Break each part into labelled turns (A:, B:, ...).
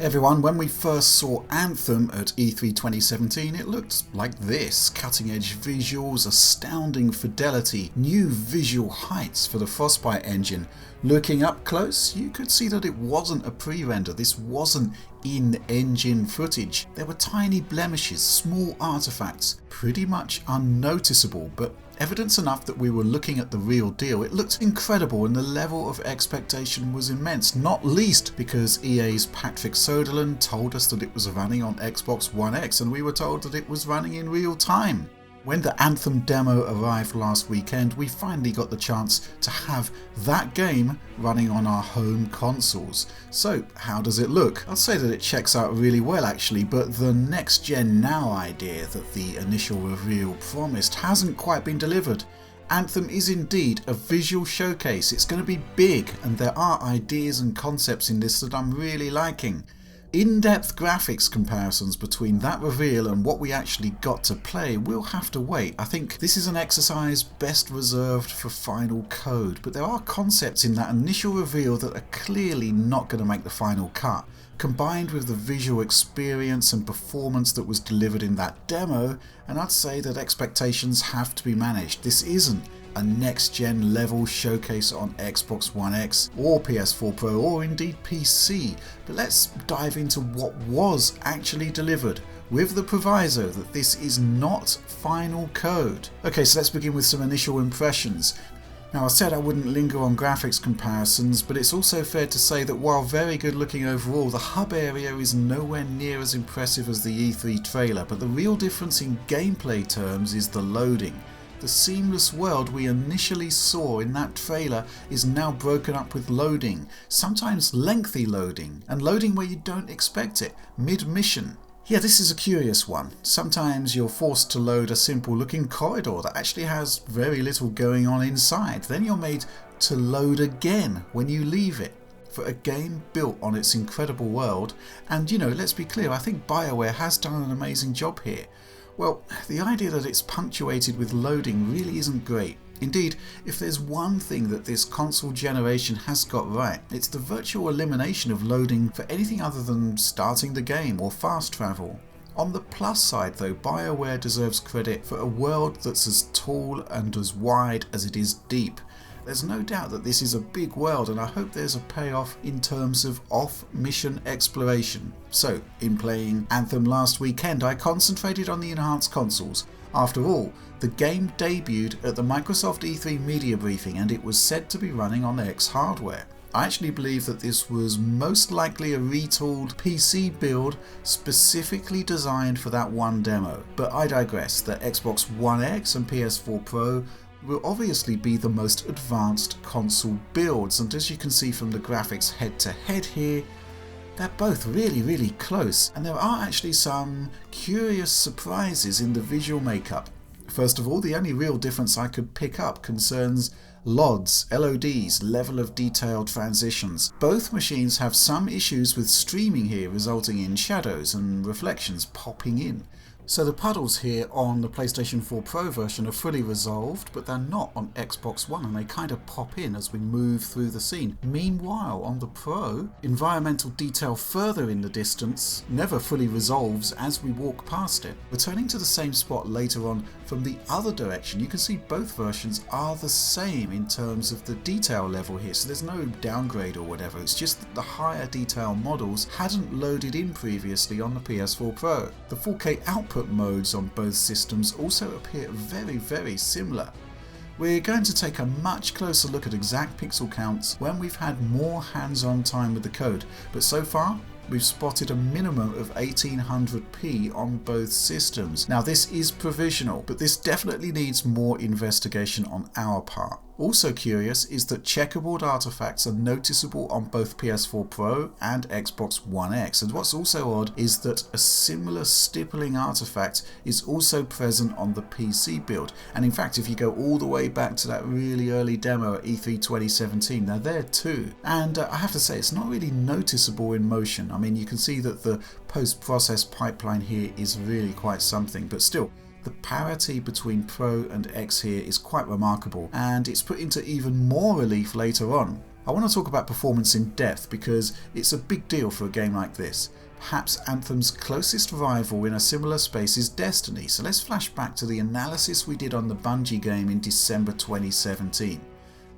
A: Everyone, when we first saw Anthem at E3 2017, it looked like this. Cutting edge visuals, astounding fidelity, new visual heights for the Frostbite engine. Looking up close, you could see that it wasn't a pre-render, this wasn't in-engine footage. There were tiny blemishes, small artifacts, pretty much unnoticeable, but evidence enough that we were looking at the real deal. It looked incredible and the level of expectation was immense, not least because EA's Patrick Soderlund told us that it was running on Xbox One X and we were told that it was running in real time. When the Anthem demo arrived last weekend, we finally got the chance to have that game running on our home consoles. So how does it look? I'd say that it checks out really well actually, but the next gen now idea that the initial reveal promised hasn't quite been delivered. Anthem is indeed a visual showcase. It's going to be big and there are ideas and concepts in this that I'm really liking. In-depth graphics comparisons between that reveal and what we actually got to play will have to wait. I think this is an exercise best reserved for final code, but there are concepts in that initial reveal that are clearly not going to make the final cut. Combined with the visual experience and performance that was delivered in that demo, and I'd say that expectations have to be managed. This isn't a next-gen level showcase on Xbox One X or PS4 Pro or indeed PC, but let's dive into what was actually delivered, with the proviso that this is not final code. Okay, so let's begin with some initial impressions. Now I said I wouldn't linger on graphics comparisons, but it's also fair to say that while very good looking overall, the hub area is nowhere near as impressive as the E3 trailer, but the real difference in gameplay terms is the loading. The seamless world we initially saw in that trailer is now broken up with loading, sometimes lengthy loading, and loading where you don't expect it, mid-mission. Yeah, this is a curious one. Sometimes you're forced to load a simple looking corridor that actually has very little going on inside. Then you're made to load again when you leave it. For a game built on its incredible world, and let's be clear, I think BioWare has done an amazing job here. Well, the idea that it's punctuated with loading really isn't great. Indeed, if there's one thing that this console generation has got right, it's the virtual elimination of loading for anything other than starting the game or fast travel. On the plus side though, BioWare deserves credit for a world that's as tall and as wide as it is deep. There's no doubt that this is a big world and I hope there's a payoff in terms of off-mission exploration. So, in playing Anthem last weekend, I concentrated on the enhanced consoles. After all, the game debuted at the Microsoft E3 media briefing and it was said to be running on X hardware. I actually believe that this was most likely a retooled PC build specifically designed for that one demo. But I digress, the Xbox One X and PS4 Pro will obviously be the most advanced console builds, and as you can see from the graphics head to head here, they're both really close, and there are actually some curious surprises in the visual makeup. First of all, the only real difference I could pick up concerns LODs, level of detail transitions. Both machines have some issues with streaming here, resulting in shadows and reflections popping in. So the puddles here on the PlayStation 4 Pro version are fully resolved, but they're not on Xbox One and they kind of pop in as we move through the scene. Meanwhile, on the Pro, environmental detail further in the distance never fully resolves as we walk past it. Returning to the same spot later on from the other direction, you can see both versions are the same in terms of the detail level here, so there's no downgrade or whatever, it's just that the higher detail models hadn't loaded in previously on the PS4 Pro. The 4K output modes on both systems also appear very similar. We're going to take a much closer look at exact pixel counts when we've had more hands-on time with the code, but so far we've spotted a minimum of 1800p on both systems. Now this is provisional, but this definitely needs more investigation on our part. Also curious is that checkerboard artifacts are noticeable on both PS4 Pro and Xbox One X, and what's also odd is that a similar stippling artifact is also present on the PC build, and in fact if you go all the way back to that really early demo at E3 2017, they're there too. And I have to say it's not really noticeable in motion. I mean, you can see that the post-process pipeline here is really quite something, but still, the parity between Pro and X here is quite remarkable, and it's put into even more relief later on. I want to talk about performance in depth because it's a big deal for a game like this. Perhaps Anthem's closest rival in a similar space is Destiny, so let's flash back to the analysis we did on the Bungie game in December 2017.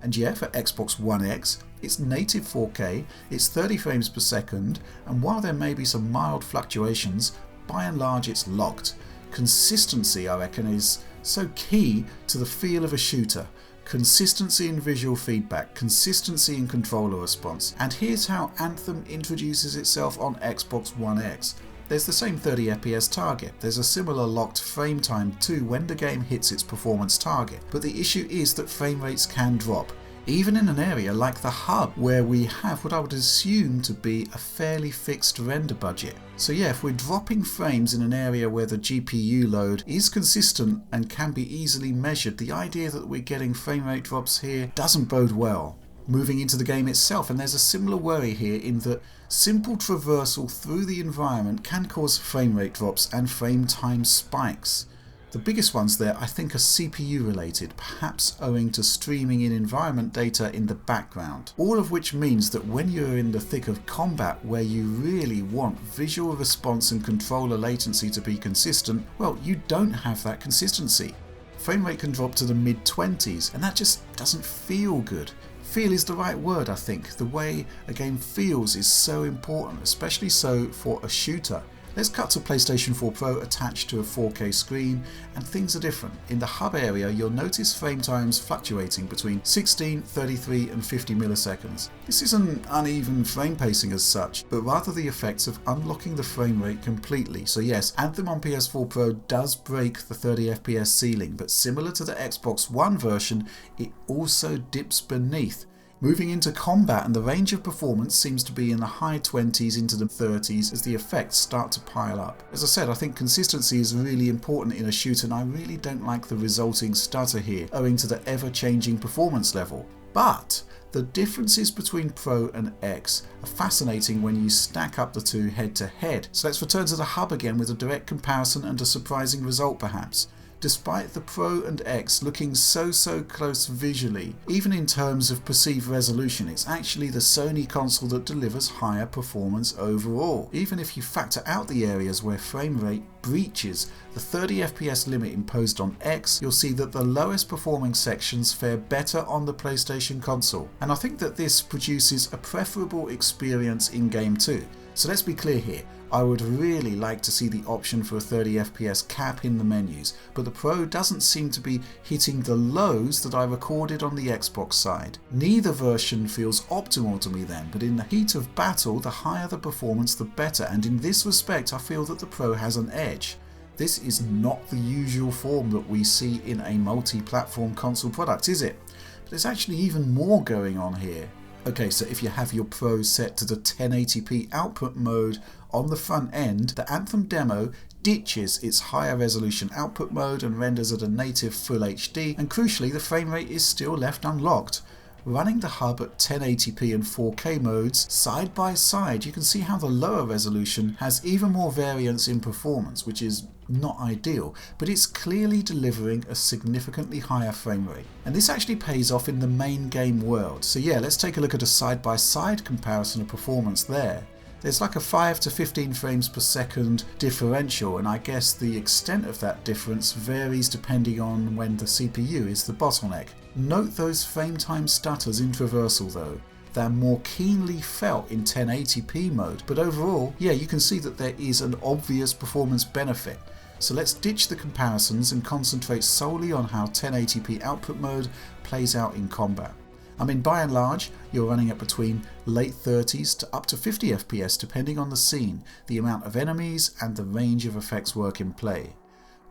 A: And yeah, for Xbox One X, it's native 4K, it's 30 frames per second, and while there may be some mild fluctuations, by and large it's locked. Consistency, I reckon, is so key to the feel of a shooter. Consistency in visual feedback, consistency in controller response. And here's how Anthem introduces itself on Xbox One X. There's the same 30 FPS target, there's a similar locked frame time too when the game hits its performance target, but the issue is that frame rates can drop, even in an area like the hub where we have what I would assume to be a fairly fixed render budget. So yeah, if we're dropping frames in an area where the GPU load is consistent and can be easily measured, the idea that we're getting frame rate drops here doesn't bode well. Moving into the game itself, and there's a similar worry here in that simple traversal through the environment can cause frame rate drops and frame time spikes. The biggest ones there I think are CPU related, perhaps owing to streaming in environment data in the background. All of which means that when you're in the thick of combat where you really want visual response and controller latency to be consistent, well, you don't have that consistency. Frame rate can drop to the mid-20s and that just doesn't feel good. Feel is the right word, I think. The way a game feels is so important, especially so for a shooter. Let's cut to PlayStation 4 Pro attached to a 4K screen, and things are different. In the hub area, you'll notice frame times fluctuating between 16, 33 and 50 milliseconds. This isn't uneven frame pacing as such, but rather the effects of unlocking the frame rate completely. So yes, Anthem on PS4 Pro does break the 30 FPS ceiling, but similar to the Xbox One version, it also dips beneath. Moving into combat, and the range of performance seems to be in the high 20s into the 30s as the effects start to pile up. As I said, I think consistency is really important in a shooter, and I really don't like the resulting stutter here, owing to the ever-changing performance level. But the differences between Pro and X are fascinating when you stack up the two head to head. So let's return to the hub again with a direct comparison and a surprising result perhaps. Despite the Pro and X looking so close visually, even in terms of perceived resolution, it's actually the Sony console that delivers higher performance overall. Even if you factor out the areas where frame rate breaches the 30 FPS limit imposed on X, you'll see that the lowest performing sections fare better on the PlayStation console. And I think that this produces a preferable experience in game too. So let's be clear here, I would really like to see the option for a 30 FPS cap in the menus, but the Pro doesn't seem to be hitting the lows that I recorded on the Xbox side. Neither version feels optimal to me then, but in the heat of battle, the higher the performance the better, and in this respect I feel that the Pro has an edge. This is not the usual form that we see in a multi-platform console product, is it? But there's actually even more going on here. Okay, so if you have your Pro set to the 1080p output mode on the front end, the Anthem demo ditches its higher resolution output mode and renders at a native Full HD, and crucially the frame rate is still left unlocked. Running the hub at 1080p and 4K modes side by side, you can see how the lower resolution has even more variance in performance, which is not ideal, but it's clearly delivering a significantly higher frame rate. And this actually pays off in the main game world. So yeah, let's take a look at a side-by-side comparison of performance there. There's like a 5 to 15 frames per second differential, and I guess the extent of that difference varies depending on when the CPU is the bottleneck. Note those frame time stutters in traversal though. They're more keenly felt in 1080p mode, but overall, yeah, you can see that there is an obvious performance benefit. So let's ditch the comparisons and concentrate solely on how 1080p output mode plays out in combat. I mean, by and large, you're running at between late 30s to up to 50 FPS depending on the scene, the amount of enemies and the range of effects work in play.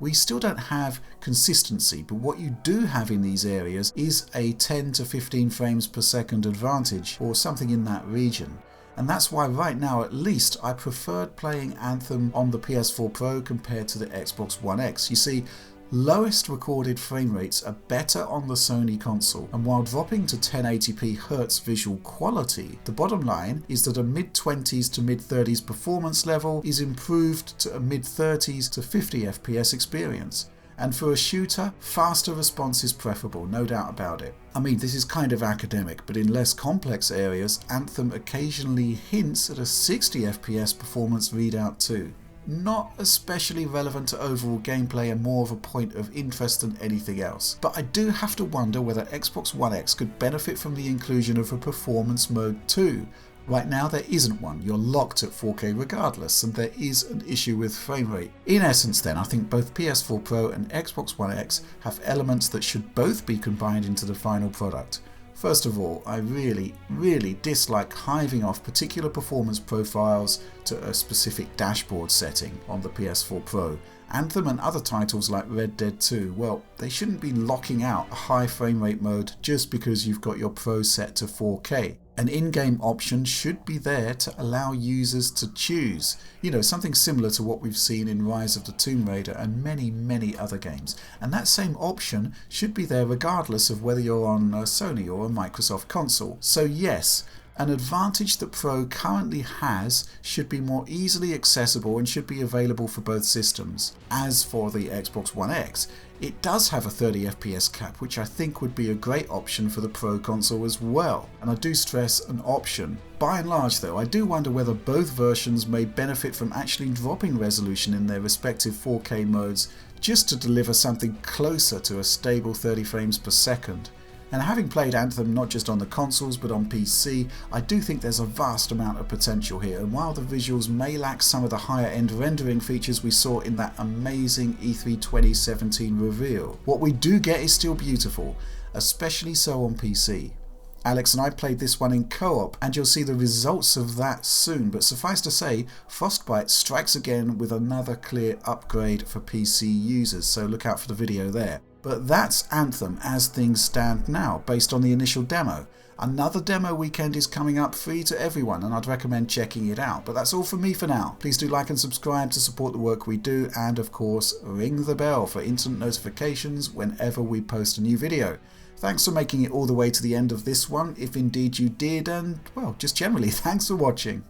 A: We still don't have consistency, but what you do have in these areas is a 10 to 15 frames per second advantage, or something in that region. And that's why right now at least I preferred playing Anthem on the PS4 Pro compared to the Xbox One X. You see, lowest recorded frame rates are better on the Sony console, and while dropping to 1080p Hz visual quality, the bottom line is that a mid-20s to mid-30s performance level is improved to a mid-30s to 50 FPS experience. And for a shooter, faster response is preferable, no doubt about it. I mean, this is kind of academic, but in less complex areas, Anthem occasionally hints at a 60 FPS performance readout too. Not especially relevant to overall gameplay and more of a point of interest than anything else. But I do have to wonder whether Xbox One X could benefit from the inclusion of a performance mode too. Right now there isn't one, you're locked at 4K regardless, and there is an issue with frame rate. In essence then, I think both PS4 Pro and Xbox One X have elements that should both be combined into the final product. First of all, I really dislike hiving off particular performance profiles to a specific dashboard setting on the PS4 Pro. Anthem and other titles like Red Dead 2, well, they shouldn't be locking out a high frame rate mode just because you've got your Pro set to 4K. An in-game option should be there to allow users to choose. You know, something similar to what we've seen in Rise of the Tomb Raider and many other games. And that same option should be there regardless of whether you're on a Sony or a Microsoft console. So yes, an advantage that Pro currently has should be more easily accessible and should be available for both systems. As for the Xbox One X, it does have a 30 FPS cap, which I think would be a great option for the Pro console as well. And I do stress an option. By and large though, I do wonder whether both versions may benefit from actually dropping resolution in their respective 4K modes just to deliver something closer to a stable 30 frames per second. And having played Anthem not just on the consoles but on PC, I do think there's a vast amount of potential here, and while the visuals may lack some of the higher end rendering features we saw in that amazing E3 2017 reveal, what we do get is still beautiful, especially so on PC. Alex and I played this one in co-op, and you'll see the results of that soon, but suffice to say, Frostbite strikes again with another clear upgrade for PC users, so look out for the video there. But that's Anthem as things stand now, based on the initial demo. Another demo weekend is coming up free to everyone, and I'd recommend checking it out. But that's all from me for now. Please do like and subscribe to support the work we do, and of course, ring the bell for instant notifications whenever we post a new video. Thanks for making it all the way to the end of this one, if indeed you did, and well, just generally, thanks for watching.